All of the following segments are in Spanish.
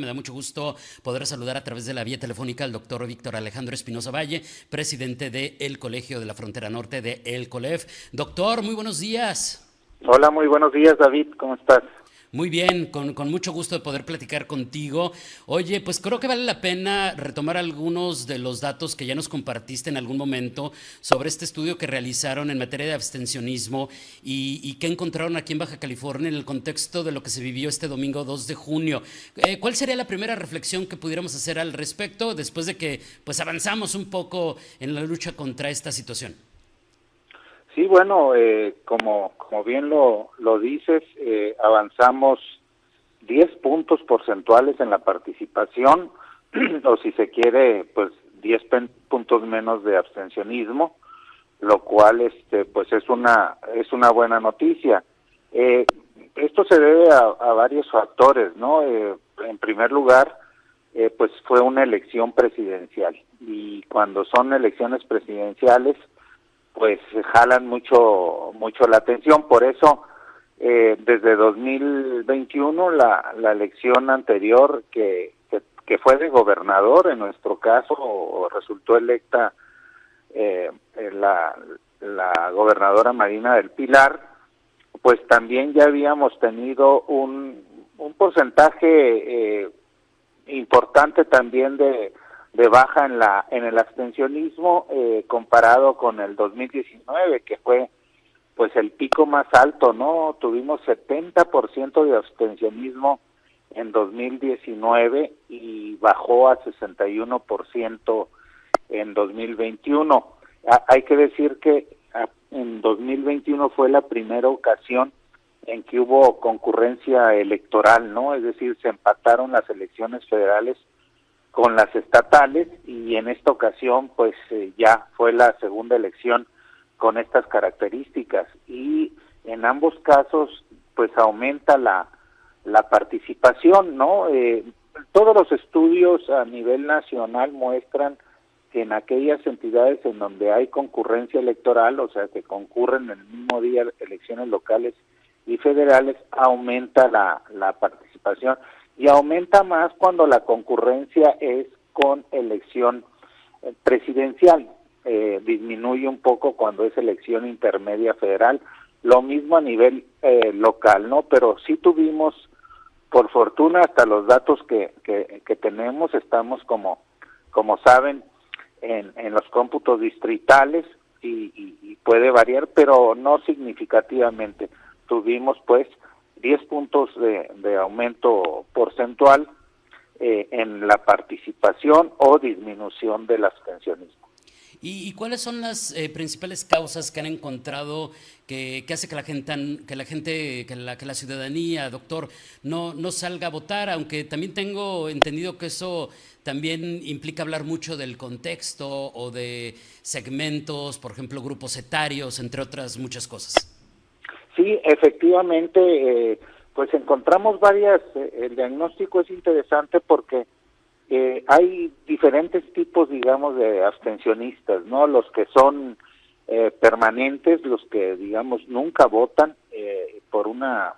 Me da mucho gusto poder saludar a través de la vía telefónica al doctor Víctor Alejandro Espinosa Valle, presidente del Colegio de la Frontera Norte de El COLEF. Doctor, muy buenos días. Hola, muy buenos días, David, ¿cómo estás? Muy bien, con mucho gusto de poder platicar contigo. Oye, pues creo que vale la pena retomar algunos de los datos que ya nos compartiste en algún momento sobre este estudio que realizaron en materia de abstencionismo y que encontraron aquí en Baja California en el contexto de lo que se vivió este domingo 2 de junio. ¿Cuál sería la primera reflexión que pudiéramos hacer al respecto después de que pues avanzamos un poco en la lucha contra esta situación? Sí, bueno, como bien lo dices, avanzamos 10 puntos porcentuales en la participación, o si se quiere, pues 10 puntos menos de abstencionismo, lo cual pues es una buena noticia. Esto se debe a varios factores, ¿no? En primer lugar, pues fue una elección presidencial, y cuando son elecciones presidenciales pues jalan mucho la atención. Por eso desde 2021 la elección anterior que fue de gobernador, en nuestro caso resultó electa la gobernadora Marina del Pilar, pues también ya habíamos tenido un porcentaje importante también de baja en el abstencionismo, comparado con el 2019, que fue pues el pico más alto, ¿no? Tuvimos 70% de abstencionismo en 2019 y bajó a 61% en 2021. Hay que decir que en 2021 fue la primera ocasión en que hubo concurrencia electoral, ¿no? Es decir, se empataron las elecciones federales con las estatales, y en esta ocasión pues ya fue la segunda elección con estas características, y en ambos casos pues aumenta la participación, ¿no? Todos los estudios a nivel nacional muestran que en aquellas entidades en donde hay concurrencia electoral, o sea que concurren en el mismo día elecciones locales y federales, aumenta la participación, y aumenta más cuando la concurrencia es con elección presidencial. Disminuye un poco cuando es elección intermedia federal, lo mismo a nivel local, ¿no? Pero sí tuvimos, por fortuna, hasta los datos que tenemos, estamos como saben, en los cómputos distritales, y puede variar, pero no significativamente. Tuvimos pues 10 puntos de aumento porcentual en la participación o disminución del abstencionismo. ¿Y cuáles son las principales causas que han encontrado que hace que la ciudadanía, doctor, no salga a votar? Aunque también tengo entendido que eso también implica hablar mucho del contexto o de segmentos, por ejemplo, grupos etarios, entre otras muchas cosas. Sí, efectivamente, pues encontramos varias. El diagnóstico es interesante porque hay diferentes tipos, digamos, de abstencionistas, ¿no? Los que son permanentes, los que, digamos, nunca votan por una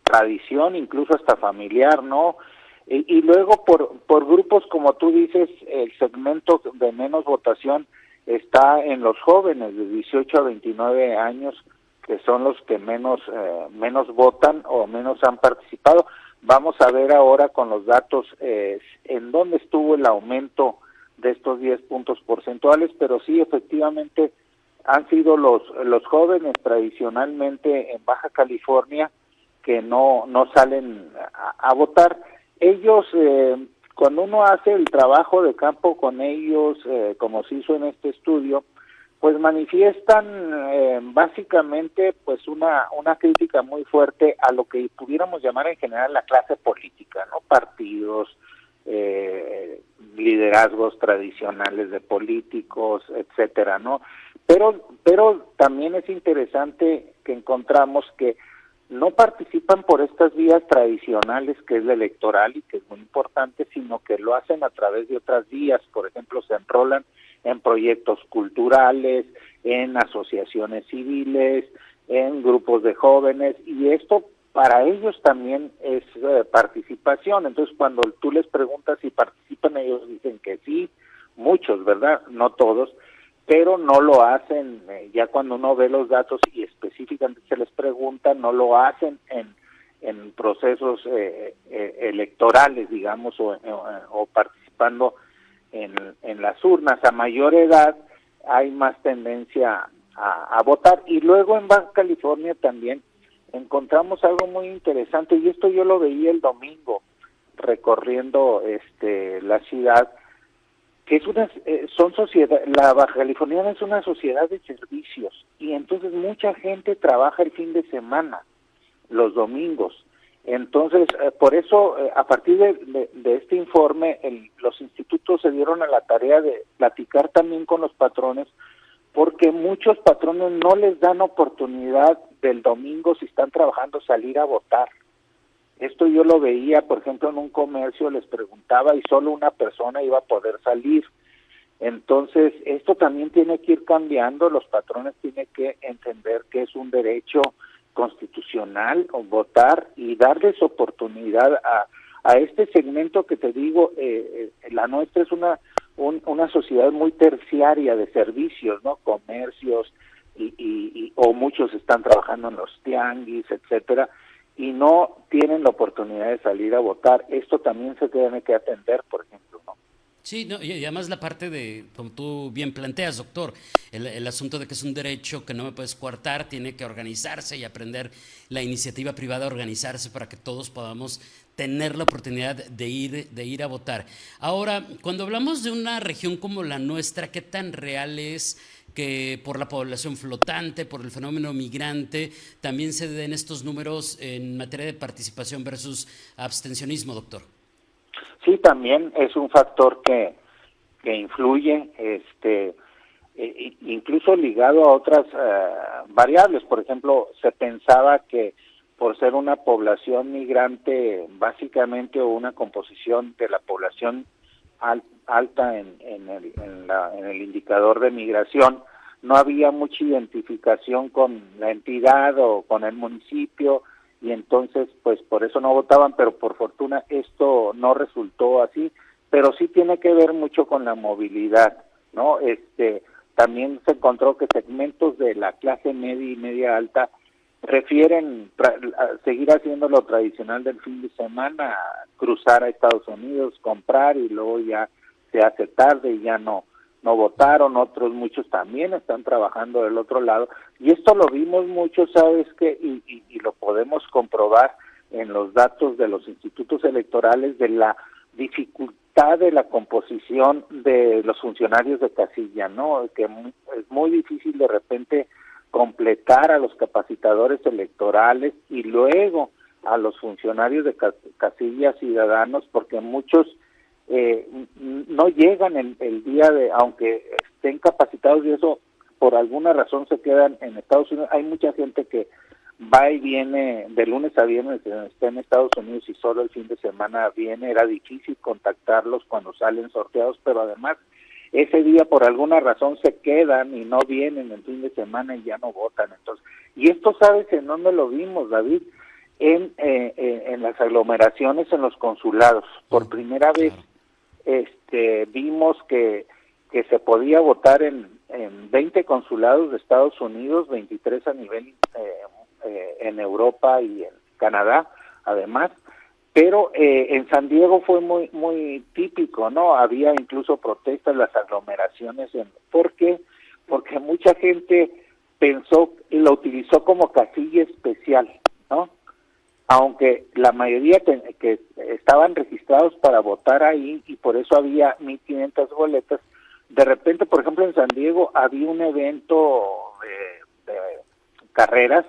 tradición, incluso hasta familiar, ¿no? Y luego por grupos, como tú dices, el segmento de menos votación está en los jóvenes de 18 a 29 años, que son los que menos votan o menos han participado. Vamos a ver ahora con los datos en dónde estuvo el aumento de estos 10 puntos porcentuales, pero sí, efectivamente, han sido los jóvenes tradicionalmente en Baja California que no salen a votar. Ellos, cuando uno hace el trabajo de campo con ellos, como se hizo en este estudio, pues manifiestan básicamente pues una crítica muy fuerte a lo que pudiéramos llamar en general la clase política, ¿no? Partidos, liderazgos tradicionales de políticos, etcétera, ¿no? Pero también es interesante que encontramos que no participan por estas vías tradicionales, que es la electoral y que es muy importante, sino que lo hacen a través de otras vías. Por ejemplo, se enrolan en proyectos culturales, en asociaciones civiles, en grupos de jóvenes, y esto para ellos también es participación. Entonces, cuando tú les preguntas si participan, ellos dicen que sí, muchos, ¿verdad? No todos, pero no lo hacen, ya cuando uno ve los datos y específicamente se les pregunta, no lo hacen en procesos electorales, digamos, o participando en las urnas. A mayor edad hay más tendencia a votar. Y luego en Baja California también encontramos algo muy interesante, y esto yo lo veía el domingo recorriendo la ciudad, que es son sociedad, la baja californiana es una sociedad de servicios, y entonces mucha gente trabaja el fin de semana, los domingos. Entonces, por eso, a partir de este informe, los institutos se dieron a la tarea de platicar también con los patrones, porque muchos patrones no les dan oportunidad del domingo, si están trabajando, salir a votar. Esto yo lo veía, por ejemplo, en un comercio, les preguntaba y solo una persona iba a poder salir. Entonces, esto también tiene que ir cambiando, los patrones tienen que entender que es un derecho constitucional votar y darles oportunidad a este segmento que te digo. La nuestra es una sociedad muy terciaria de servicios, ¿no? Comercios o muchos están trabajando en los tianguis, etcétera, y no tienen la oportunidad de salir a votar. Esto también se tiene que atender, por ejemplo, ¿no? Sí, no, y además la parte de, como tú bien planteas, doctor, el asunto de que es un derecho que no me puedes coartar, tiene que organizarse y aprender la iniciativa privada a organizarse para que todos podamos tener la oportunidad de ir a votar. Ahora, cuando hablamos de una región como la nuestra, ¿qué tan real es que por la población flotante, por el fenómeno migrante, también se den estos números en materia de participación versus abstencionismo, doctor? Sí, también es un factor que influye, incluso ligado a otras variables. Por ejemplo, se pensaba que por ser una población migrante, básicamente, o una composición de la población alta en el indicador de migración, no había mucha identificación con la entidad o con el municipio, y entonces pues por eso no votaban. Pero por fortuna esto no resultó así, pero sí tiene que ver mucho con la movilidad, ¿no? También se encontró que segmentos de la clase media y media alta prefieren seguir haciendo lo tradicional del fin de semana, cruzar a Estados Unidos, comprar, y luego ya se hace tarde y ya no votaron. Otros, muchos también están trabajando del otro lado, y esto lo vimos mucho, ¿sabes qué? Y lo podemos comprobar en los datos de los institutos electorales, de la dificultad de la composición de los funcionarios de casilla, ¿no? Que es muy difícil de repente completar a los capacitadores electorales y luego a los funcionarios de casilla ciudadanos, porque muchos no llegan el día aunque estén capacitados, y eso por alguna razón se quedan en Estados Unidos. Hay mucha gente que va y viene de lunes a viernes, está en Estados Unidos, y solo el fin de semana viene. Era difícil contactarlos cuando salen sorteados, pero además ese día por alguna razón se quedan y no vienen el fin de semana y ya no votan. Entonces, y esto, ¿sabes en dónde lo vimos, David? En las aglomeraciones, en los consulados. Por primera vez vimos que se podía votar en 20 consulados de Estados Unidos, 23 a nivel en Europa y en Canadá, además. Pero en San Diego fue muy típico, ¿no? Había incluso protestas, las aglomeraciones. ¿Por qué? Porque mucha gente pensó y lo utilizó como casilla especial, ¿no? Aunque la mayoría que estaban registrados para votar ahí, y por eso había 1,500 boletas. De repente, por ejemplo, en San Diego había un evento de carreras,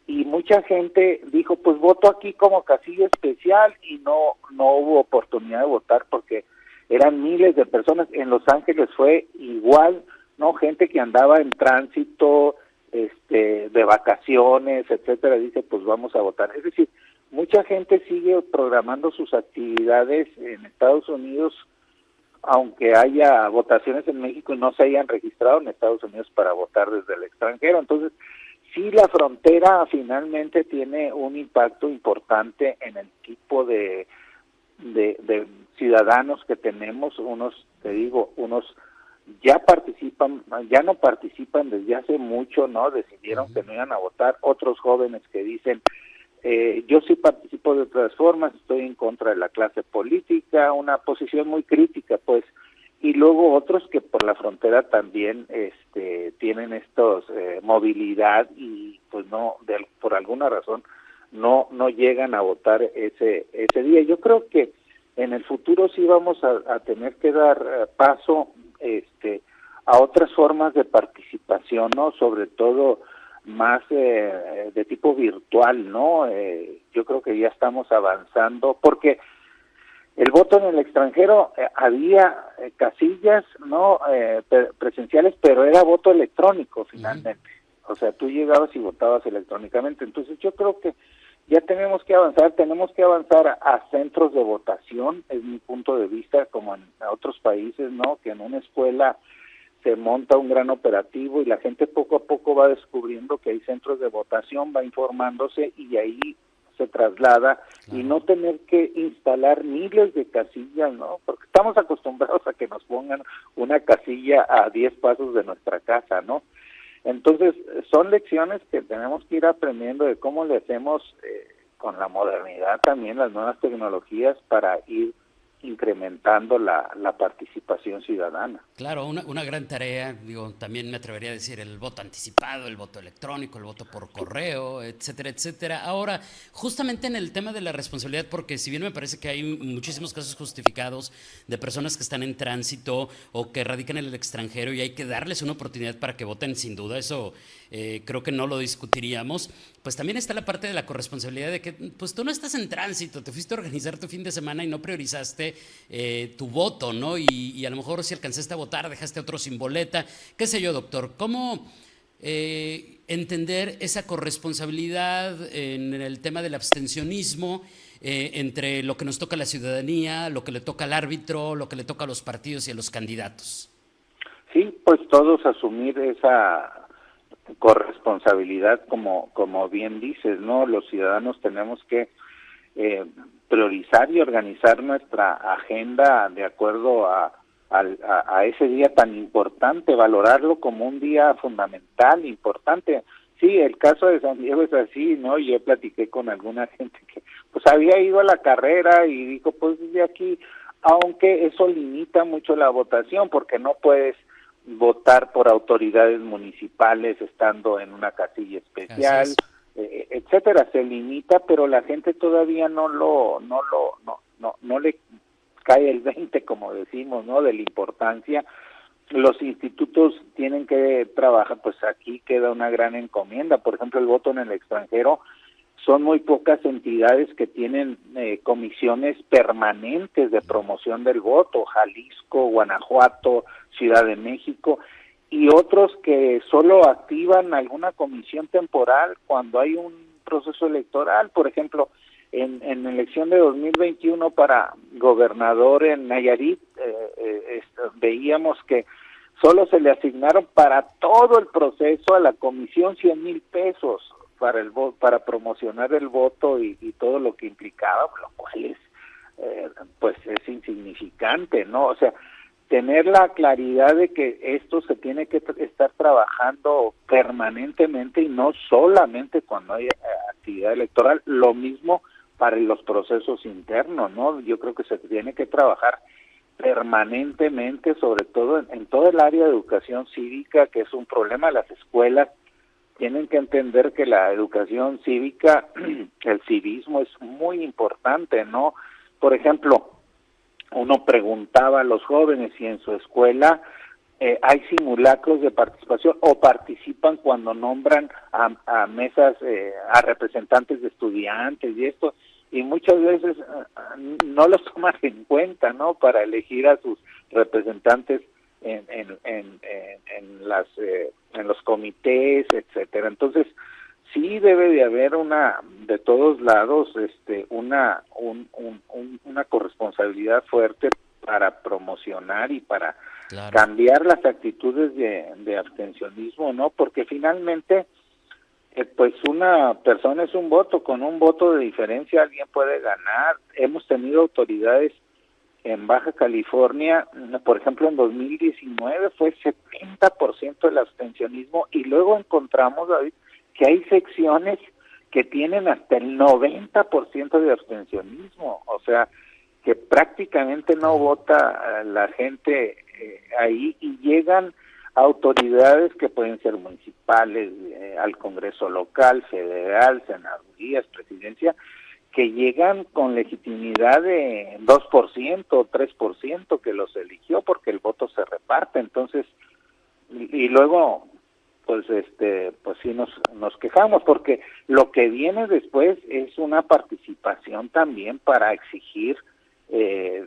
y mucha gente dijo, pues voto aquí como casilla especial, y no hubo oportunidad de votar porque eran miles de personas. En Los Ángeles fue igual, ¿no? Gente que andaba en tránsito, de vacaciones, etcétera, dice, pues vamos a votar. Es decir, mucha gente sigue programando sus actividades en Estados Unidos, aunque haya votaciones en México y no se hayan registrado en Estados Unidos para votar desde el extranjero. Entonces, sí, la frontera finalmente tiene un impacto importante en el tipo de ciudadanos que tenemos. Unos, te digo, unos ya no participan desde hace mucho, ¿no? Decidieron que no iban a votar. Otros jóvenes que dicen, yo sí participo de otras formas, estoy en contra de la clase política, una posición muy crítica, pues. Y luego otros que por la frontera también tienen estos movilidad y pues no, por alguna razón no llegan a votar ese día. Yo creo que en el futuro sí vamos a tener que dar paso a otras formas de participación, ¿no? Sobre todo más de tipo virtual, ¿no? Yo creo que ya estamos avanzando, porque el voto en el extranjero había casillas, ¿no? Presenciales, pero era voto electrónico finalmente. O sea, tú llegabas y votabas electrónicamente. Entonces yo creo que ya tenemos que avanzar a centros de votación, es mi punto de vista, como en otros países, ¿no? Que en una escuela se monta un gran operativo y la gente poco a poco va descubriendo que hay centros de votación, va informándose y ahí se traslada, y no tener que instalar miles de casillas, ¿no? Porque estamos acostumbrados a que nos pongan una casilla a 10 pasos de nuestra casa, ¿no? Entonces, son lecciones que tenemos que ir aprendiendo de cómo le hacemos con la modernidad también, las nuevas tecnologías, para ir incrementando la participación ciudadana. Claro, una gran tarea, digo, también me atrevería a decir el voto anticipado, el voto electrónico, el voto por correo, etcétera, etcétera. Ahora, justamente en el tema de la responsabilidad, porque si bien me parece que hay muchísimos casos justificados de personas que están en tránsito o que radican en el extranjero y hay que darles una oportunidad para que voten, sin duda, eso creo que no lo discutiríamos, pues también está la parte de la corresponsabilidad de que pues tú no estás en tránsito, te fuiste a organizar tu fin de semana y no priorizaste tu voto, ¿no? Y a lo mejor si alcanzaste a votar, dejaste a otro sin boleta, qué sé yo, doctor. ¿Cómo entender esa corresponsabilidad en el tema del abstencionismo entre lo que nos toca a la ciudadanía, lo que le toca al árbitro, lo que le toca a los partidos y a los candidatos? Sí, pues todos asumir esa corresponsabilidad, como bien dices, ¿no? Los ciudadanos tenemos que priorizar y organizar nuestra agenda de acuerdo a ese día tan importante, valorarlo como un día fundamental, importante. Sí, el caso de San Diego es así, ¿no? Yo platiqué con alguna gente que pues había ido a la carrera y dijo, pues de aquí, aunque eso limita mucho la votación, porque no puedes votar por autoridades municipales estando en una casilla especial, etcétera, se limita, pero la gente todavía no le cae el 20, como decimos, ¿no? De la importancia. Los institutos tienen que trabajar, pues aquí queda una gran encomienda. Por ejemplo, el voto en el extranjero, son muy pocas entidades que tienen comisiones permanentes de promoción del voto: Jalisco, Guanajuato, Ciudad de México, y otros que solo activan alguna comisión temporal cuando hay un proceso electoral. Por ejemplo, en la elección de 2021 para gobernador en Nayarit, veíamos que solo se le asignaron para todo el proceso a la comisión 100,000 pesos para promocionar el voto y todo lo que implicaba, lo cual es pues es insignificante, ¿no? O sea, tener la claridad de que esto se tiene que estar trabajando permanentemente y no solamente cuando hay actividad electoral. Lo mismo para los procesos internos, ¿no? Yo creo que se tiene que trabajar permanentemente, sobre todo en todo el área de educación cívica, que es un problema. Las escuelas tienen que entender que la educación cívica, el civismo, es muy importante, ¿no? Por ejemplo, uno preguntaba a los jóvenes si en su escuela hay simulacros de participación o participan cuando nombran a mesas, a representantes de estudiantes y esto, y muchas veces no los toman en cuenta, ¿no? Para elegir a sus representantes en los comités, etcétera. Entonces, sí debe de haber de todos lados una corresponsabilidad fuerte para promocionar y para cambiar las actitudes de abstencionismo, ¿no? Porque finalmente Pues una persona es un voto, con un voto de diferencia alguien puede ganar. Hemos tenido autoridades en Baja California, por ejemplo en 2019 fue 70% el abstencionismo, y luego encontramos, David, que hay secciones que tienen hasta el 90% de abstencionismo, o sea, que prácticamente no vota la gente ahí, y llegan autoridades que pueden ser municipales, al Congreso local, federal, senadurías, presidencia, que llegan con legitimidad de 2% o 3% que los eligió, porque el voto se reparte. Entonces, y luego pues pues sí nos quejamos, porque lo que viene después es una participación también para exigir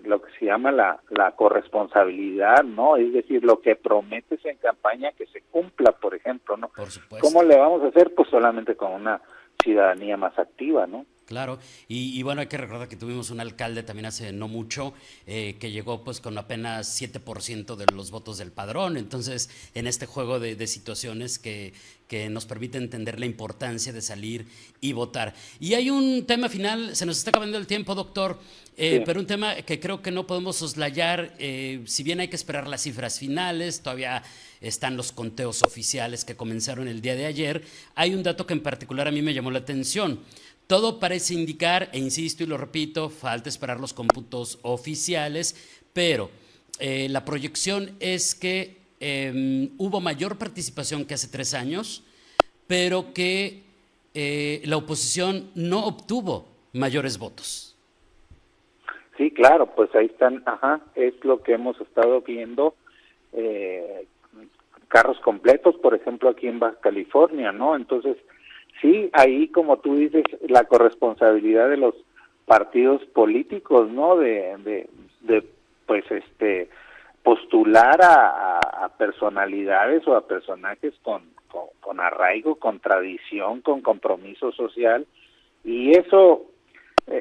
lo que se llama la corresponsabilidad, ¿no? Es decir, lo que prometes en campaña que se cumpla, por ejemplo, ¿no? Por supuesto. ¿Cómo le vamos a hacer? Pues solamente con una ciudadanía más activa, ¿no? Claro, y bueno, hay que recordar que tuvimos un alcalde también hace no mucho que llegó pues con apenas 7% de los votos del padrón. Entonces, en este juego de situaciones que nos permite entender la importancia de salir y votar. Y hay un tema final, se nos está acabando el tiempo, doctor, Sí. pero un tema que creo que no podemos soslayar, si bien hay que esperar las cifras finales, todavía están los conteos oficiales que comenzaron el día de ayer, hay un dato que en particular a mí me llamó la atención. Todo parece indicar, e insisto y lo repito, falta esperar los cómputos oficiales, pero la proyección es que hubo mayor participación que hace 3 años, pero que la oposición no obtuvo mayores votos. Sí, claro, pues ahí están, es lo que hemos estado viendo, carros completos, por ejemplo, aquí en Baja California, ¿no? Entonces, sí, ahí, como tú dices, la corresponsabilidad de los partidos políticos, ¿no? De pues, postular a personalidades o a personajes con arraigo, con tradición, con compromiso social, y eso,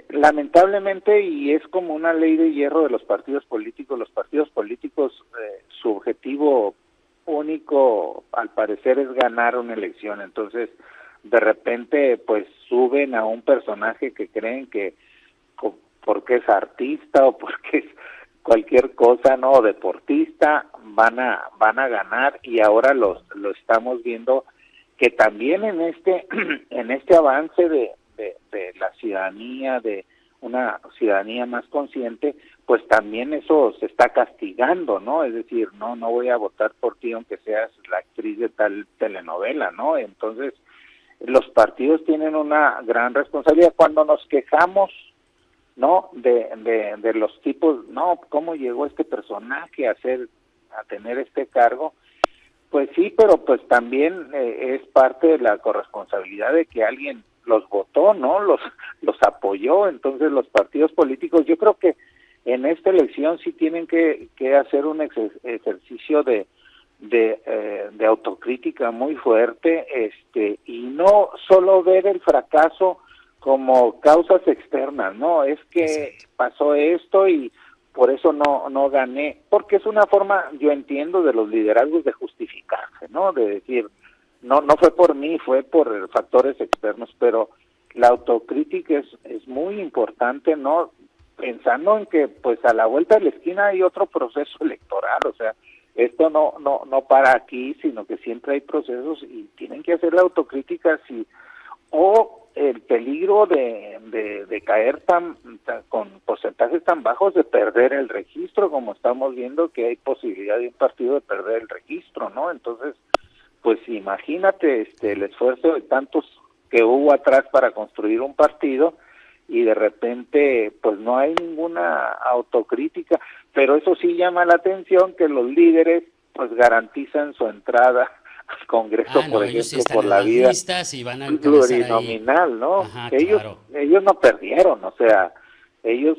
lamentablemente, y es como una ley de hierro de los partidos políticos, su objetivo único, al parecer, es ganar una elección. Entonces, de repente pues suben a un personaje que creen que porque es artista o porque es cualquier cosa, no, deportista, van a ganar, y ahora lo estamos viendo, que también en este avance de la ciudadanía, de una ciudadanía más consciente, pues también eso se está castigando, ¿no? Es decir, no voy a votar por ti aunque seas la actriz de tal telenovela, ¿no? Entonces, los partidos tienen una gran responsabilidad. Cuando nos quejamos, ¿no? De los tipos, no, cómo llegó este personaje a tener este cargo, pues sí, pero pues también es parte de la corresponsabilidad de que alguien los votó, ¿no? Los apoyó. Entonces, los partidos políticos, yo creo que en esta elección sí tienen que hacer un ejercicio de autocrítica muy fuerte, y no solo ver el fracaso como causas externas, no, es que pasó esto y por eso no gané, porque es una forma, yo entiendo, de los liderazgos de justificarse, ¿no? De decir, no fue por mí, fue por factores externos, pero la autocrítica es muy importante, ¿no? Pensando en que pues a la vuelta de la esquina hay otro proceso electoral, o sea, esto no para aquí, sino que siempre hay procesos y tienen que hacer la autocrítica, o el peligro de caer con porcentajes tan bajos, de perder el registro, como estamos viendo que hay posibilidad de un partido de perder el registro, ¿no? Entonces, pues imagínate el esfuerzo de tantos que hubo atrás para construir un partido, y de repente pues no hay ninguna autocrítica, pero eso sí llama la atención, que los líderes pues garantizan su entrada al Congreso, por ejemplo, por la vida y van a plurinominal, ¿no? Ajá, ellos no perdieron, o sea, ellos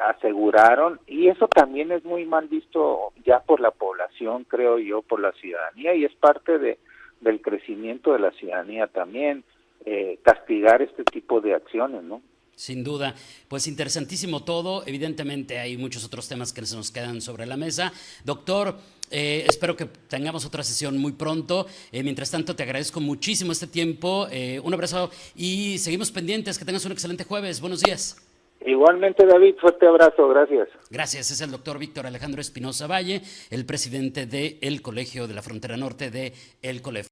aseguraron, y eso también es muy mal visto ya por la población, creo yo, por la ciudadanía, y es parte del crecimiento de la ciudadanía también, castigar este tipo de acciones, ¿no? Sin duda, pues interesantísimo todo. Evidentemente hay muchos otros temas que se nos quedan sobre la mesa. Doctor, espero que tengamos otra sesión muy pronto. Mientras tanto, te agradezco muchísimo este tiempo. Un abrazo y seguimos pendientes. Que tengas un excelente jueves. Buenos días. Igualmente, David, fuerte abrazo, gracias. Gracias, es el doctor Víctor Alejandro Espinosa Valle, el presidente del Colegio de la Frontera Norte de El Colef.